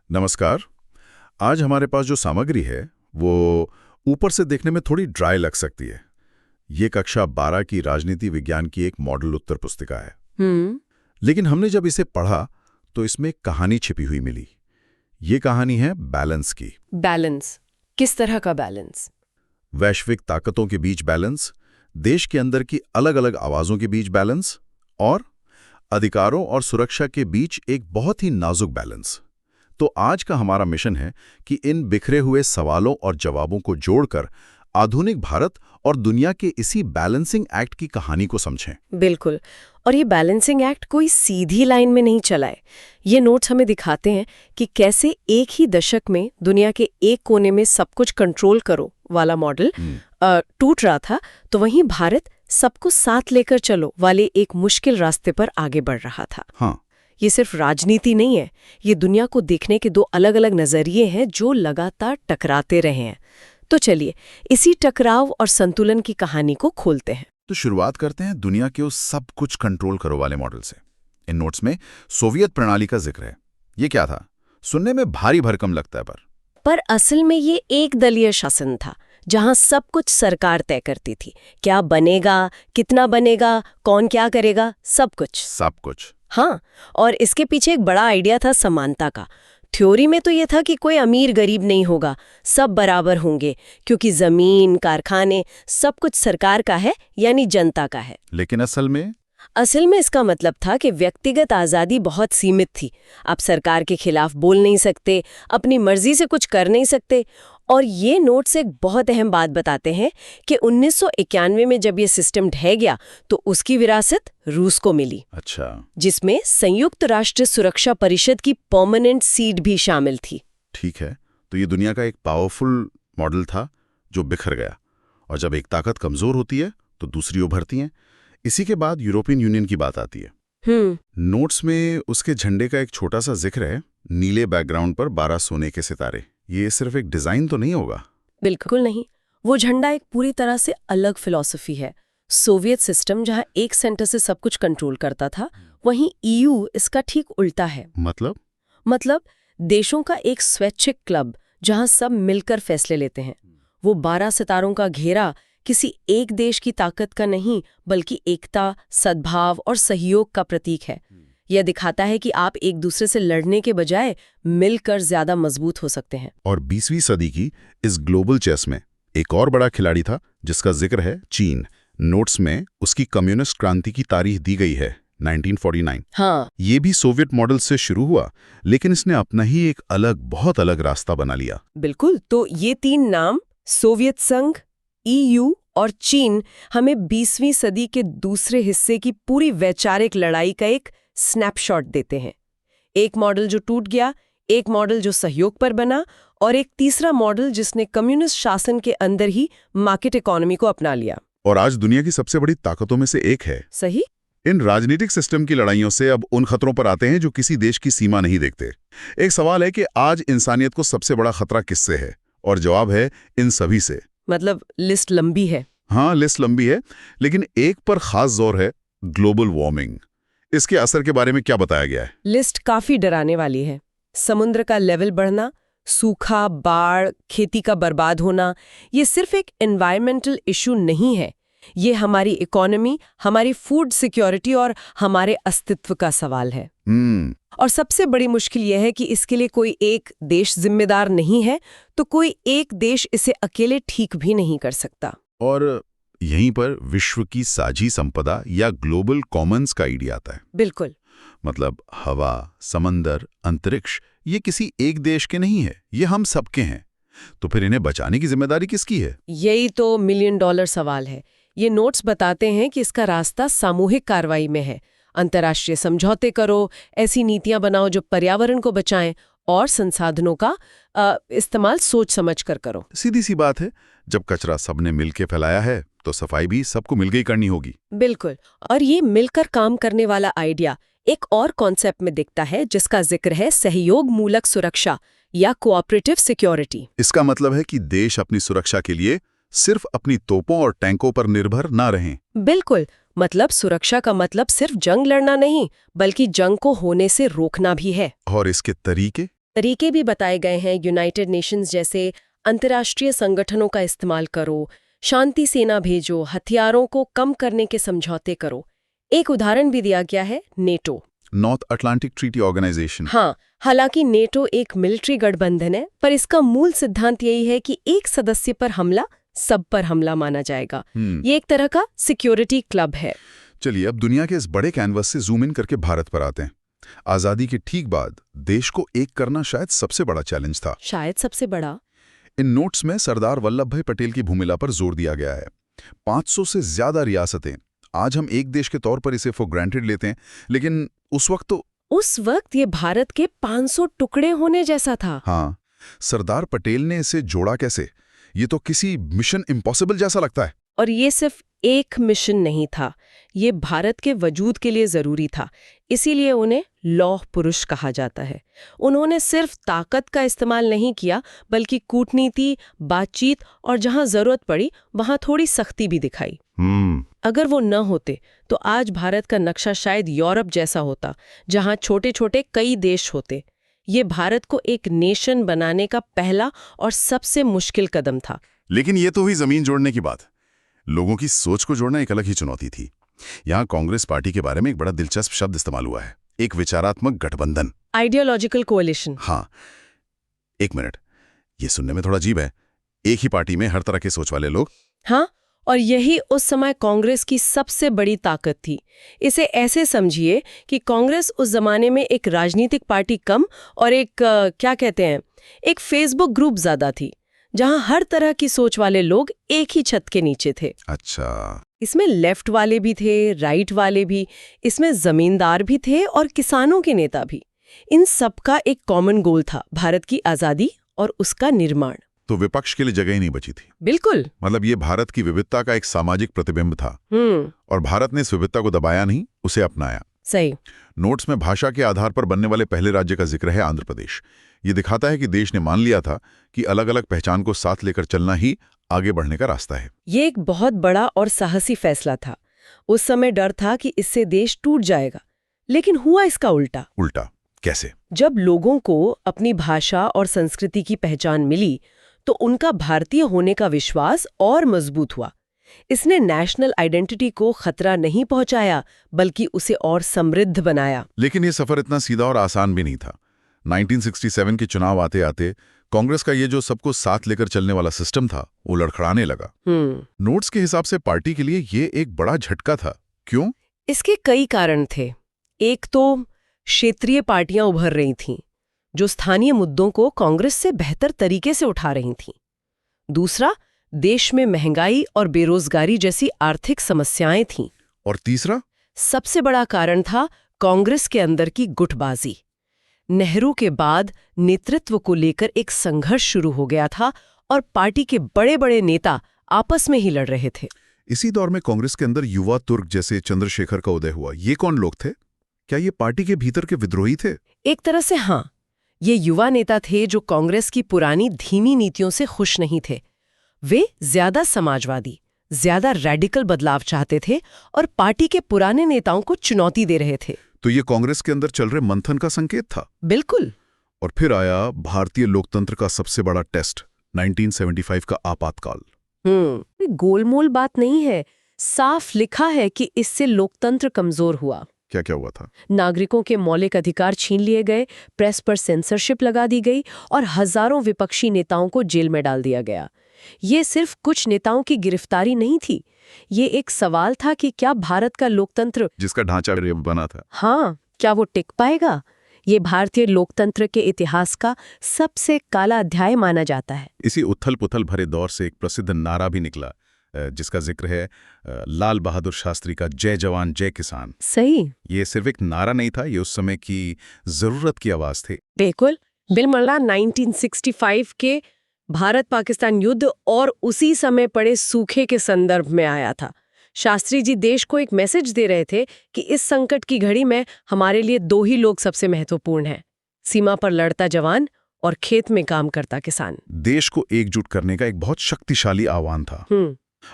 नमस्कार। आज हमारे पास जो सामग्री है वो ऊपर से देखने में थोड़ी ड्राई लग सकती है। ये कक्षा 12 की राजनीति विज्ञान की एक मॉडल उत्तर पुस्तिका है। लेकिन हमने जब इसे पढ़ा तो इसमें एक कहानी छिपी हुई मिली। ये कहानी है बैलेंस की। बैलेंस? किस तरह का बैलेंस? वैश्विक ताकतों के बीच बैलेंस, देश के अंदर की अलग अलग आवाजों के बीच बैलेंस और अधिकारों और सुरक्षा के बीच एक बहुत ही नाजुक बैलेंस। तो आज का हमारा मिशन है कि इन बिखरे हुए सवालों और जवाबों को जोड़कर आधुनिक भारत और दुनिया के इसी बैलेंसिंग एक्ट की कहानी को समझें। बिल्कुल। और ये बैलेंसिंग एक्ट कोई सीधी लाइन में नहीं चला है। ये नोट्स हमें दिखाते हैं कि कैसे एक ही दशक में दुनिया के एक कोने में सब कुछ कंट्रोल करो वाला मॉडल टूट रहा था, तो वहीं भारत सबको साथ लेकर चलो वाले एक मुश्किल रास्ते पर आगे बढ़ रहा था। हाँ, ये सिर्फ राजनीति नहीं है, ये दुनिया को देखने के दो अलग अलग नजरिए हैं जो लगातार टकराते रहे हैं। तो चलिए इसी टकराव और संतुलन की कहानी को खोलते हैं। तो शुरुआत करते हैं दुनिया के उस सब कुछ कंट्रोल करो वाले मॉडल से। इन नोट्स में सोवियत प्रणाली का जिक्र है। ये क्या था? सुनने में भारी भरकम लगता है, पर असल में ये एक दलीय शासन था, जहां सब कुछ सरकार तय करती थी। क्या बनेगा, कितना बनेगा, कौन क्या करेगा, सब कुछ। हाँ, और इसके पीछे एक बड़ा आइडिया था समानता का। थ्योरी में तो ये था कि कोई अमीर गरीब नहीं होगा, सब बराबर होंगे, क्योंकि जमीन, कारखाने, सब कुछ सरकार का है, यानी जनता का है। लेकिन असल में इसका मतलब था कि व्यक्तिगत आज़ादी बहुत सीमित थी। आप सरकार के खिलाफ बोल नहीं सकते, अपनी मर्जी से कुछ कर नहीं सकते। और ये नोट्स एक बहुत अहम बात बताते हैं कि 1991 में जब ये सिस्टम ढह गया तो उसकी विरासत रूस को मिली। अच्छा, जिसमें संयुक्त राष्ट्र सुरक्षा परिषद की परमानेंट सीट भी शामिल थी। ठीक है, तो ये दुनिया का एक पावरफुल मॉडल था जो बिखर गया। और जब एक ताकत कमजोर होती है तो दूसरी उभरती है। इसी के बाद यूरोपियन यूनियन की बात आती है। नोट्स में उसके झंडे का एक छोटा सा जिक्र है, नीले बैकग्राउंड पर 12 सोने के सितारे। ये सिर्फ एक डिजाइन तो नहीं होगा? बिल्कुल नहीं। वो झंडा एक पूरी तरह से अलग फिलॉसफी है। सोवियत सिस्टम जहां एक सेंटर से सब कुछ कंट्रोल करता था, वहीं ईयू इसका ठीक उल्टा है। मतलब देशों का एक स्वैच्छिक क्लब जहां सब मिलकर फैसले लेते हैं। वो 12 सितारों का घेरा किसी एक देश की ताकत का नहीं, बल्कि एकता, सद्भाव और सहयोग का प्रतीक है। यह दिखाता है कि आप एक दूसरे से लड़ने के बजाय मिलकर ज्यादा मजबूत हो सकते हैं। और 20वीं सदी की इस ग्लोबल चेस में एक और बड़ा खिलाड़ी था जिसका जिक्र है, चीन। नोट्स में उसकी कम्युनिस्ट क्रांति की तारीख दी गई है, 1949। हाँ, ये भी सोवियत मॉडल से शुरू हुआ, लेकिन इसने अपना ही एक बहुत अलग रास्ता बना लिया। बिल्कुल। तो ये तीन नाम, सोवियत संघ, ईयू और चीन, हमें 20वीं सदी के दूसरे हिस्से की पूरी वैचारिक लड़ाई का एक स्नैपशॉट देते हैं। एक मॉडल जो टूट गया, एक मॉडल जो सहयोग पर बना, और एक तीसरा मॉडल जिसने कम्युनिस्ट शासन के अंदर ही मार्केट इकोनॉमी को अपना लिया। और आज दुनिया की सबसे बड़ी ताकतों में से एक है। सही। इन राजनीतिक सिस्टम की लड़ाइयों से अब उन खतरों पर आते हैं जो किसी देश की सीमा नहीं देखते। एक सवाल है कि आज इंसानियत को सबसे बड़ा खतरा किससे है? और जवाब है, इन सभी से। मतलब लिस्ट लंबी है। हाँ, लिस्ट लंबी है, लेकिन एक पर खास जोर है, ग्लोबल वार्मिंग। इसके असर के बारे में क्या बताया गया है? लिस्ट काफी डराने वाली है। समुद्र का लेवल बढ़ना, सूखा, बाढ़, खेती का बर्बाद होना, ये सिर्फ एक एनवायरमेंटल इशू नहीं है। ये हमारी इकोनॉमी, हमारी फूड सिक्योरिटी और हमारे अस्तित्व का सवाल है। और सबसे बड़ी मुश्किल यह है कि इसके लिए कोई एक देश जिम्मेदार नहीं है, तो कोई एक देश इसे अकेले ठीक भी नहीं कर सकता। और यहीं पर विश्व की साझी संपदा या ग्लोबल कॉमन्स का आइडिया आता है। बिल्कुल। मतलब हवा, समंदर, अंतरिक्ष, ये किसी एक देश के नहीं है, ये हम सबके हैं। तो फिर इन्हें बचाने की जिम्मेदारी किसकी है? यही तो $1 मिलियन सवाल है। ये नोट्स बताते हैं कि इसका रास्ता सामूहिक कार्रवाई में है। अंतर्राष्ट्रीय समझौते करो, ऐसी नीतियां बनाओ जो पर्यावरण को बचाएं, और संसाधनों का इस्तेमाल सोच समझ कर करो। सीधी सी बात है, जब कचरा सबने मिलकर फैलाया है तो सफाई भी सबको मिलकर ही करनी होगी। बिल्कुल। और ये मिलकर काम करने वाला आइडिया एक और कॉन्सेप्ट में दिखता है जिसका जिक्र है सहयोग मूलक सुरक्षा या कोऑपरेटिव सिक्योरिटी। इसका मतलब है कि देश अपनी सुरक्षा के लिए सिर्फ अपनी तोपों और टैंकों पर निर्भर ना रहें। बिल्कुल, मतलब सुरक्षा का मतलब सिर्फ जंग लड़ना नहीं, बल्कि जंग को होने से रोकना भी है। और इसके तरीके भी बताए गए हैं। यूनाइटेड नेशंस जैसे अंतर्राष्ट्रीय संगठनों का इस्तेमाल करो, शांति सेना भेजो, हथियारों को कम करने के समझौते करो। एक उदाहरण भी दिया गया है, NATO, North Atlantic Treaty Organisation. हाँ, हालांकि नेटो एक मिलिट्री गठबंधन है, पर इसका मूल सिद्धांत यही है कि एक सदस्य पर हमला सब पर हमला माना जाएगा। ये एक तरह का सिक्योरिटी क्लब है। चलिए अब दुनिया के इस बड़े कैनवस से जूम इन करके भारत पर आते हैं। आजादी के ठीक बाद देश को एक करना शायद सबसे बड़ा चैलेंज था। शायद सबसे बड़ा। इन नोट्स में सरदार वल्लभ भाई पटेल की भूमिका पर जोर दिया गया है। 500 से ज्यादा रियासतें। आज हम एक देश के तौर पर इसे फॉर ग्रांटेड लेते हैं, लेकिन उस वक्त ये भारत के 500 टुकड़े होने जैसा था। हाँ, सरदार पटेल ने इसे जोड़ा कैसे? ये तो किसी मिशन इम्पॉसिबल जैसा लगता है। और ये सिर्फ एक मिशन नहीं था, ये भारत के वजूद के लिए जरूरी था। इसीलिए उन्हें लौह पुरुष कहा जाता है। उन्होंने सिर्फ ताकत का इस्तेमाल नहीं किया, बल्कि कूटनीति, बातचीत और जहां जरूरत पड़ी वहां थोड़ी सख्ती भी दिखाई। अगर वो न होते तो आज भारत का नक्शा शायद यूरोप जैसा होता, जहां छोटे छोटे कई देश होते। ये भारत को एक नेशन बनाने का पहला और सबसे मुश्किल कदम था। लेकिन ये तो हुई जमीन जोड़ने की बात। लोगों की सोच को जोड़ना एक अलग ही चुनौती थी। यहाँ कांग्रेस पार्टी के बारे में एक बड़ा दिलचस्प शब्द इस्तेमाल हुआ है, एक विचारात्मक गठबंधन, आइडियोलॉजिकल कोएलिशन। हाँ, एक मिनट, ये सुनने में थोड़ा अजीब है। एक ही पार्टी में हर तरह के सोच वाले लोग। हाँ, और यही उस समय कांग्रेस की सबसे बड़ी ताकत थी। इसे ऐसे समझिए कि कांग्रेस उस जमाने में एक राजनीतिक पार्टी कम और एक फेसबुक ग्रुप ज्यादा थी, जहां हर तरह की सोच वाले लोग एक ही छत के नीचे थे। अच्छा। इसमें लेफ्ट वाले भी थे, राइट वाले भी, इसमें जमींदार भी थे और किसानों के नेता भी। इन सबका एक कॉमन गोल था, भारत की आजादी और उसका निर्माण। तो विपक्ष के लिए जगह ही नहीं बची थी। बिल्कुल। मतलब ये भारत की विविधता का एक सामाजिक प्रतिबिंब था। और भारत ने इस विविधता को दबाया नहीं, उसे अपनाया। सही। नोट्स में भाषा के आधार पर बनने वाले पहले राज्य का जिक्र है आंध्र प्रदेश। ये दिखाता है कि देश ने मान लिया था कि अलग अलग पहचान को साथ लेकर चलना ही आगे बढ़ने का रास्ता है। ये एक बहुत बड़ा और साहसी फैसला था। उस समय डर था कि इससे देश टूट जाएगा, लेकिन हुआ इसका उल्टा। उल्टा कैसे? जब लोगों को अपनी भाषा और संस्कृति की पहचान मिली तो उनका भारतीय होने का विश्वास और मजबूत हुआ। इसने नेशनल आइडेंटिटी को खतरा नहीं पहुंचाया, बल्कि उसे और समृद्ध बनाया। लेकिन ये सफर इतना सीधा और आसान भी नहीं था। 1967 के चुनाव आते आते कांग्रेस का ये जो सबको साथ लेकर चलने वाला सिस्टम था, वो लड़खड़ाने लगा। नोट्स के हिसाब से पार्टी के लिए ये एक बड़ा झटका था। क्यों? इसके कई कारण थे। एक तो क्षेत्रीय पार्टियां उभर रही थीं, जो स्थानीय मुद्दों को कांग्रेस से बेहतर तरीके से उठा रही थीं। दूसरा, देश में महंगाई और बेरोजगारी जैसी आर्थिक समस्याएं थीं। और तीसरा, सबसे बड़ा कारण था कांग्रेस के अंदर की गुटबाजी। नेहरू के बाद नेतृत्व को लेकर एक संघर्ष शुरू हो गया था और पार्टी के बड़े बड़े नेता आपस में ही लड़ रहे थे। इसी दौर में कांग्रेस के अंदर युवा तुर्क जैसे चंद्रशेखर का उदय हुआ। ये कौन लोग थे? क्या ये पार्टी के भीतर के विद्रोही थे? एक तरह से हाँ। ये युवा नेता थे जो कांग्रेस की पुरानी धीमी नीतियों से खुश नहीं थे। वे ज्यादा समाजवादी, ज्यादा रैडिकल बदलाव चाहते थे और पार्टी के पुराने नेताओं को चुनौती दे रहे थे। तो ये कांग्रेस के अंदर चल रहे मंथन का संकेत था। बिल्कुल। और फिर आया भारतीय लोकतंत्र का सबसे बड़ा टेस्ट, 1975 का आपातकाल। गोलमोल बात नहीं है, साफ लिखा है कि इससे लोकतंत्र कमजोर हुआ। क्या क्या हुआ था? नागरिकों के मौलिक अधिकार छीन लिए गए, प्रेस पर सेंसरशिप लगा दी गई और हजारों विपक्षी नेताओं को जेल में डाल दिया गया। ये सिर्फ कुछ नेताओं की गिरफ्तारी नहीं थी, ये एक सवाल था कि क्या भारत का लोकतंत्र, जिसका ढांचा बना था, हाँ, क्या वो टिक पाएगा? ये भारतीय लोकतंत्र के इतिहास का सबसे काला अध्याय माना जाता है। इसी उथल पुथल भरे दौर से एक प्रसिद्ध नारा भी निकला, जिसका जिक्र है लाल बहादुर शास्त्री का जय जवान जय किसान। सही। ये सिर्फ एक नारा नहीं था, ये उस समय की जरूरत की आवाज थी। बिल्कुल। बिलमल्ला 1965 के भारत पाकिस्तान युद्ध और उसी समय पड़े सूखे के संदर्भ में आया था। शास्त्री जी देश को एक मैसेज दे रहे थे कि इस संकट की घड़ी में हमारे लिए दो ही लोग सबसे महत्वपूर्ण हैं, सीमा पर लड़ता जवान और खेत में काम करता किसान। देश को एकजुट करने का एक बहुत शक्तिशाली आह्वान था।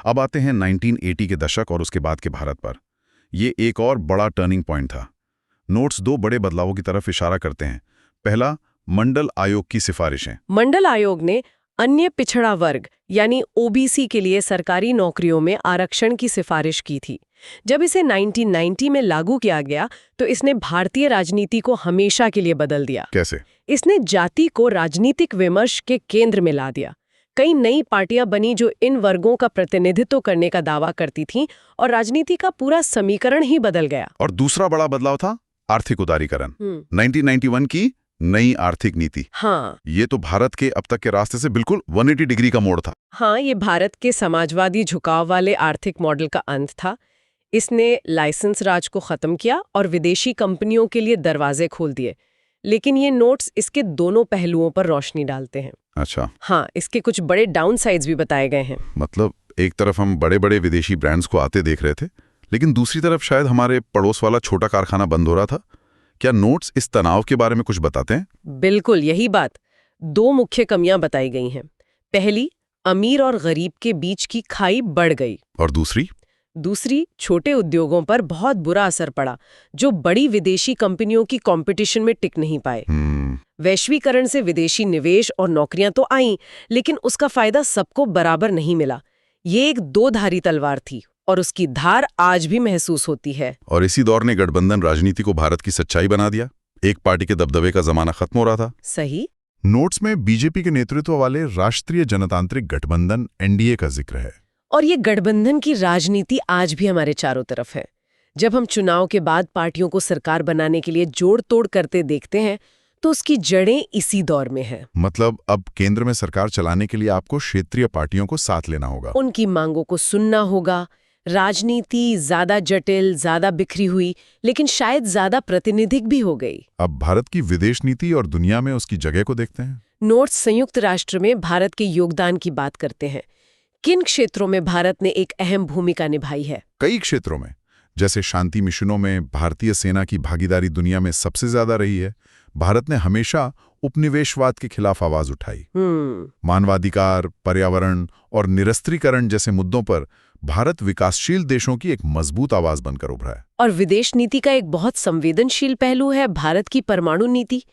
अब आते हैं 1980 के दशक और उसके बाद के भारत पर। ये एक और बड़ा टर्निंग पॉइंट था। नोट्स दो बड़े बदलावों की तरफ इशारा करते हैं। पहला, मंडल आयोग की सिफारिशें। मंडल आयोग ने अन्य पिछड़ा वर्ग यानी ओबीसी के लिए सरकारी नौकरियों में आरक्षण की सिफारिश की थी। जब इसे 1990 में लागू किया गया तो इसने भारतीय राजनीति को हमेशा के लिए बदल दिया। कैसे? इसने जाति को राजनीतिक विमर्श के केंद्र में ला दिया। कई नई पार्टियां बनी जो इन वर्गों का प्रतिनिधित्व करने का दावा करती थीं और राजनीति का पूरा समीकरण ही बदल गया। और दूसरा बड़ा बदलाव था आर्थिक उदारीकरण। 1991 की नई आर्थिक नीति। हाँ, ये तो भारत के अब तक के रास्ते से बिल्कुल 180 डिग्री का मोड़ था। हाँ, ये भारत के समाजवादी झुकाव वाले आर्थिक मॉडल का अंत था। इसने लाइसेंस राज को खत्म किया और विदेशी कंपनियों के लिए दरवाजे खोल दिए। लेकिन ये नोट्स इसके दोनों पहलुओं पर रोशनी डालते हैं। अच्छा। हाँ, इसके कुछ बड़े डाउनसाइड्स भी बताए गए हैं। मतलब एक तरफ हम बड़े बड़े विदेशी ब्रांड्स को आते देख रहे थे, लेकिन दूसरी तरफ शायद हमारे पड़ोस वाला छोटा कारखाना बंद हो रहा था। क्या नोट्स इस तनाव के बारे में कुछ बताते हैं? बिल्कुल यही बात। दो मुख्य कमियां बताई गई हैं। पहली, अमीर और गरीब के बीच की खाई बढ़ गई। और दूसरी, छोटे उद्योगों पर बहुत बुरा असर पड़ा, जो बड़ी विदेशी कंपनियों की कंपटीशन में टिक नहीं पाए। वैश्वीकरण से विदेशी निवेश और नौकरियां तो आईं, लेकिन उसका फायदा सबको बराबर नहीं मिला। ये एक दो-धारी तलवार थी और उसकी धार आज भी महसूस होती है। और इसी दौर ने गठबंधन राजनीति को भारत की सच्चाई बना दिया। एक पार्टी के दबदबे का जमाना खत्म हो रहा था। सही। नोट्स में बीजेपी के नेतृत्व वाले राष्ट्रीय जनतांत्रिक गठबंधन एनडीए का जिक्र है। और ये गठबंधन की राजनीति आज भी हमारे चारों तरफ है। जब हम चुनाव के बाद पार्टियों को सरकार बनाने के लिए जोड़ तोड़ करते देखते हैं तो उसकी जड़ें इसी दौर में हैं। मतलब अब केंद्र में सरकार चलाने के लिए आपको क्षेत्रीय पार्टियों को साथ लेना होगा, उनकी मांगों को सुनना होगा। राजनीति ज्यादा जटिल, ज्यादा बिखरी हुई, लेकिन शायद ज्यादा प्रातिनिधिक भी हो गई। अब भारत की विदेश नीति और दुनिया में उसकी जगह को देखते हैं। नोट्स संयुक्त राष्ट्र में भारत के योगदान की बात करते हैं। किन क्षेत्रों में भारत ने एक अहम भूमिका निभाई है? कई क्षेत्रों में, जैसे शांति मिशनों में भारतीय सेना की भागीदारी दुनिया में सबसे ज्यादा रही है। भारत ने हमेशा उपनिवेशवाद के खिलाफ आवाज उठाई। मानवाधिकार, पर्यावरण और निरस्त्रीकरण जैसे मुद्दों पर भारत विकासशील देशों की एक मजबूत आवाज बनकर उभरा है। और विदेश नीति का एक बहुत संवेदनशील पहलू है भारत की परमाणु नीति।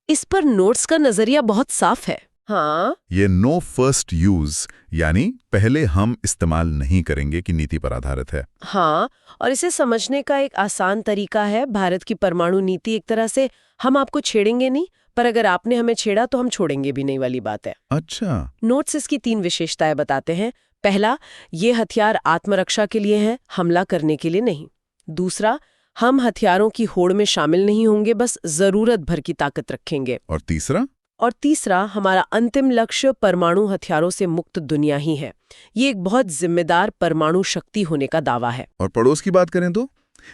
इस पर नोट्स का नजरिया बहुत साफ है। हाँ, ये नो फर्स्ट यूज यानी पहले हम इस्तेमाल नहीं करेंगे की नीति पर आधारित है। हाँ, और इसे समझने का एक आसान तरीका है भारत की परमाणु नीति एक तरह से हम आपको छेड़ेंगे नहीं, पर अगर आपने हमें छेड़ा तो हम छोड़ेंगे भी नहीं वाली बात है। अच्छा। नोट्स इसकी 3 विशेषताएं बताते हैं। पहला, ये हथियार आत्मरक्षा के लिए हैं, हमला करने के लिए नहीं। दूसरा, हम हथियारों की होड़ में शामिल नहीं होंगे, बस जरूरत भर की ताकत रखेंगे। और तीसरा, हमारा अंतिम लक्ष्य परमाणु हथियारों से मुक्त दुनिया ही है। ये एक बहुत जिम्मेदार परमाणु शक्ति होने का दावा है। और पड़ोस की बात करें तो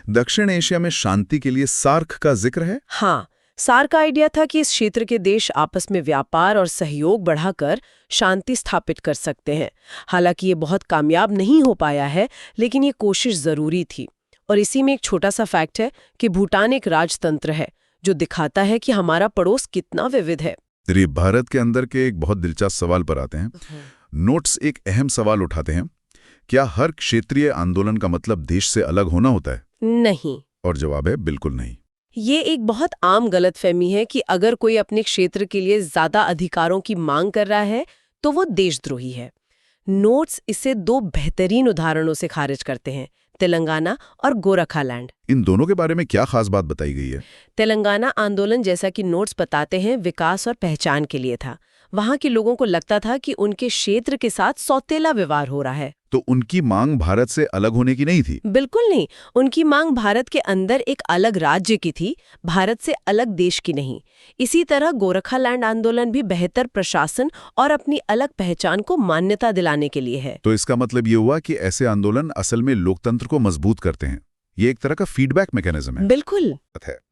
दक्षिण एशिया में शांति के लिए सार्क का जिक्र है। हाँ, सार्क का आइडिया था कि इस क्षेत्र के देश आपस में व्यापार और सहयोग बढ़ाकर शांति स्थापित कर सकते हैं। हालांकि ये बहुत कामयाब नहीं हो पाया है, लेकिन ये कोशिश जरूरी थी। और इसी में एक छोटा सा फैक्ट है कि भूटान एक राजतंत्र है, जो दिखाता है कि हमारा पड़ोस कितना विविध है। भारत के अंदर के एक बहुत दिलचस्प सवाल पर आते हैं। नोट्स एक अहम सवाल उठाते हैं, क्या हर क्षेत्रीय आंदोलन का मतलब देश से अलग होना होता है? नहीं। और जवाब है बिल्कुल नहीं। ये एक बहुत आम गलतफहमी है कि अगर कोई अपने क्षेत्र के लिए ज्यादा अधिकारों की मांग कर रहा है तो वो देशद्रोही है। नोट्स इसे 2 बेहतरीन उदाहरणों से खारिज करते हैं, तेलंगाना और गोरखालैंड। इन दोनों के बारे में क्या खास बात बताई गई है? तेलंगाना आंदोलन, जैसा कि नोट्स बताते हैं, विकास और पहचान के लिए था। वहां के लोगों को लगता था कि उनके क्षेत्र के साथ सौतेला व्यवहार हो रहा है। तो उनकी मांग भारत से अलग होने की नहीं थी? बिल्कुल नहीं। उनकी मांग भारत के अंदर एक अलग राज्य की थी, भारत से अलग देश की नहीं। इसी तरह गोरखालैंड आंदोलन भी बेहतर प्रशासन और अपनी अलग पहचान को मान्यता दिलाने के लिए है। तो इसका मतलब ये हुआ कि ऐसे आंदोलन असल में लोकतंत्र को मजबूत करते हैं। ये एक तरह का फीडबैक मैकेनिज्म है।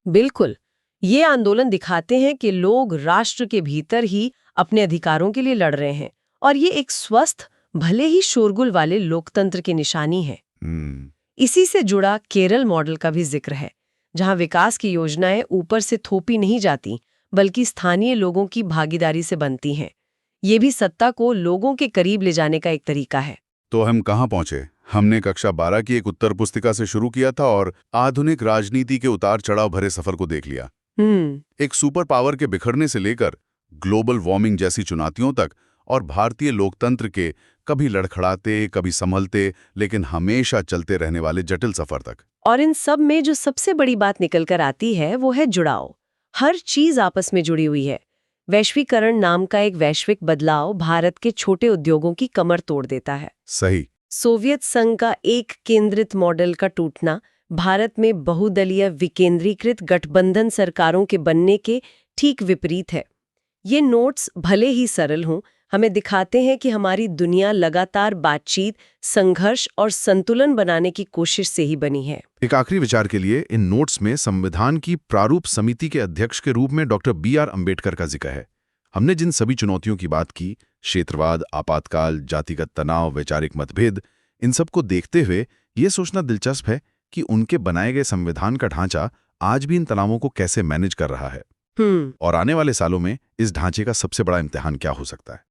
बिल्कुल। ये आंदोलन दिखाते हैं कि लोग राष्ट्र के भीतर ही अपने अधिकारों के लिए लड़ रहे हैं, और ये एक स्वस्थ, भले ही शोरगुल वाले लोकतंत्र की निशानी है। इसी से जुड़ा केरल मॉडल का भी जिक्र है, जहां विकास की योजनाएं ऊपर से थोपी नहीं जाती, बल्कि स्थानीय लोगों की भागीदारी से बनती हैं। ये भी सत्ता को लोगों के करीब ले जाने का एक तरीका है। तो हम कहाँ पहुंचे? हमने कक्षा 12 की एक उत्तर पुस्तिका से शुरू किया था और आधुनिक राजनीति के उतार चढ़ाव भरे सफर को देख लिया। एक सुपर पावर के बिखरने से लेकर ग्लोबल वार्मिंग जैसी चुनौतियों तक और भारतीय लोकतंत्र के कभी लड़खड़ाते, कभी संभलते, लेकिन हमेशा चलते रहने वाले जटिल सफर तक। और इन सब में जो सबसे बड़ी बात निकल कर आती है वो है जुड़ाव। हर चीज आपस में जुड़ी हुई है। वैश्वीकरण नाम का एक वैश्विक बदलाव भारत के छोटे उद्योगों की कमर तोड़ देता है। सही। सोवियत संघ का एक केंद्रित मॉडल का टूटना भारत में बहुदलीय विकेंद्रीकृत गठबंधन सरकारों के बनने के ठीक विपरीत है। ये नोट्स भले ही सरल हों, हमें दिखाते हैं कि हमारी दुनिया लगातार बातचीत, संघर्ष और संतुलन बनाने की कोशिश से ही बनी है। एक आखिरी विचार के लिए इन नोट्स में संविधान की प्रारूप समिति के अध्यक्ष के रूप में डॉक्टर B.R. अम्बेडकर का जिक्र है। हमने जिन सभी चुनौतियों की बात की, क्षेत्रवाद, आपातकाल, जातिगत तनाव, वैचारिक मतभेद, इन सब को देखते हुए ये सोचना दिलचस्प है कि उनके बनाए गए संविधान का ढांचा आज भी इन तनावों को कैसे मैनेज कर रहा है। और आने वाले सालों में इस ढांचे का सबसे बड़ा इम्तिहान क्या हो सकता है।